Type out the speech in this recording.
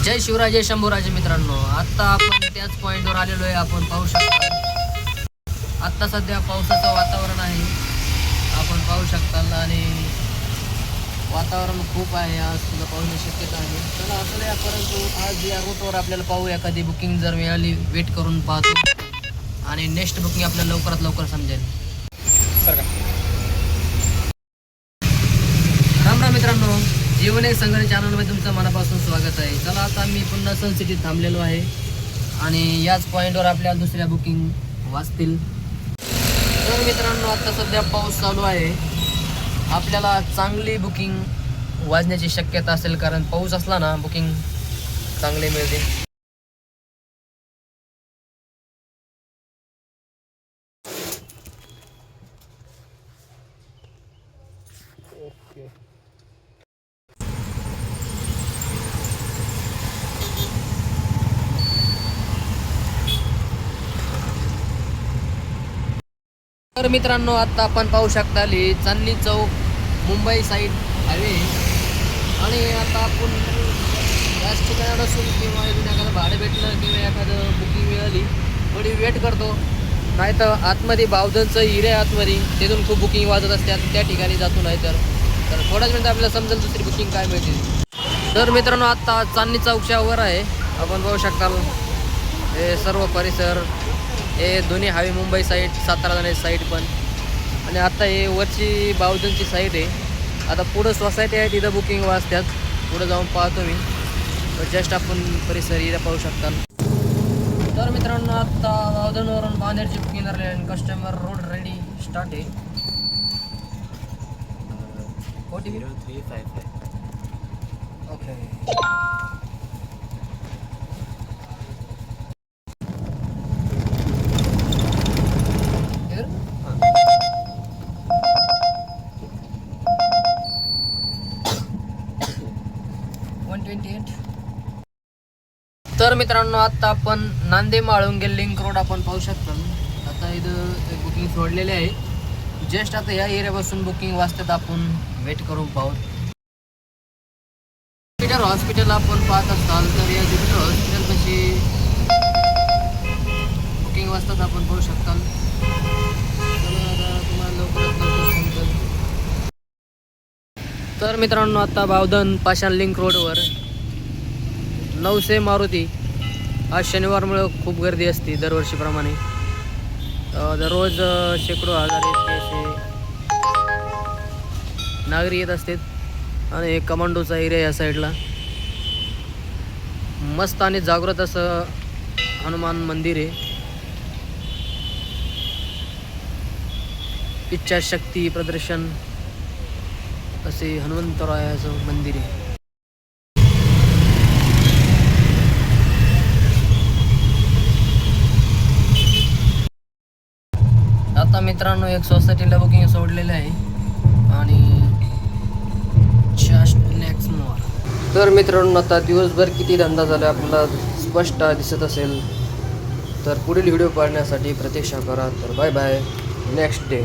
जय शिवराय, जय शंभूराजे. मित्रांनो, आत्ता आपण त्याच पॉईंटवर आलेलो आहे. आपण पाहू शकता आत्ता सध्या पावसाचं वातावरण आहे. आपण पाहू शकता आणि वातावरण खूप आहे. आज सुद्धा पावसाची शक्यता आहे. चला असं नाही, परंतु आज या रूटवर आपल्याला पाहू एखादी बुकिंग जर मिळाली वेट करून पाहतो आणि नेक्स्ट बुकिंग आपल्याला लवकरात लवकर समजेल. सर का राम राम मित्रांनो, जीवन एक संघर्ष चॅनलमध्ये तुमचं मनापासून स्वागत आहे. चला आता मी पुन्हा सन सिटीत थांबलेलो आहे आणि याच पॉईंटवर आपल्या दुसऱ्या बुकिंग वाचतील. तर मित्रांनो, आता सध्या पाऊस चालू आहे. आपल्याला चांगली बुकिंग वाजण्याची शक्यता असेल, कारण पाऊस असला ना बुकिंग चांगली मिळते. ओके, तर मित्रांनो, आता आपण पाहू शकता चांदणी चौक मुंबई साईड हायवे. आणि आता आपण याच ठिकाणी असून किंवा इथून एखादं भाडं भेटलं किंवा एखादं बुकिंग मिळाली थोडी वेट करतो. नाही तर आतमध्ये बावधनचं हिरे आतमध्ये तिथून खूप बुकिंग वाजत असतात, त्या ठिकाणी जातो. नाही तर थोड्याच मिनिट आपल्याला समजेल दुसरी बुकिंग काय मिळते. तर मित्रांनो, आत्ता चांदणी चौकच्या वर आहे. आपण पाहू शकता हे सर्व परिसर, हे दोन्ही हायवे मुंबई साईड, सातारा जाण्याची साईड पण. आणि आता हे वरची बावधनची साईड आहे. आता पुढं सोसायटी आहे, तिथं बुकिंग वाजतात. पुढं जाऊन पाहतो मी. जस्ट आपण परिसर इथं पाहू शकता. तर मित्रांनो, आत्ता बावधनवरून बांदेरची बुकिंग झाली आणि कस्टमर रोड रेडी स्टार्ट आहे. ओके, 128. तर मित्रांनो, आता आपण नांदे माळुंगे लिंक रोड आपण पाहू शकता. आता इथं बुकिंग सोडलेले आहे. जस्ट आता या एरियापासून बुकिंग वाजतात. आपण वेट करून पाहू. हॉस्पिटल आपण पाहत असाल तर या ज्युपिटर हॉस्पिटल कशी बुकिंग वाजतात आपण पाहू शकता. तुम्हाला लवकरात लवकर समजेल. तर मित्रांनो, आता बावधन पाषाण लिंक रोडवर 900 मारुती. आज शनिवारमुळे खूप गर्दी असते दरवर्षीप्रमाणे. दररोज शेकडो हजार असे नागरिक येत असतात. आणि कमांडोचा एरिया या साईडला मस्त आणि जागृत असं हनुमान मंदिर आहे. इच्छाशक्ती प्रदर्शन असे हनुमंतरायाचं मंदिर आहे. आता मित्रांनो, एक सोसायटीला बुकिंग सोडलेलं आहे आणि जस्ट नेक्स्ट मोर. तर मित्रांनो, आता दिवसभर किती धंदा झाला आपल्याला स्पष्ट दिसत असेल. तर पुढील व्हिडिओ पाहण्यासाठी प्रतीक्षा करा. तर बाय बाय, नेक्स्ट डे.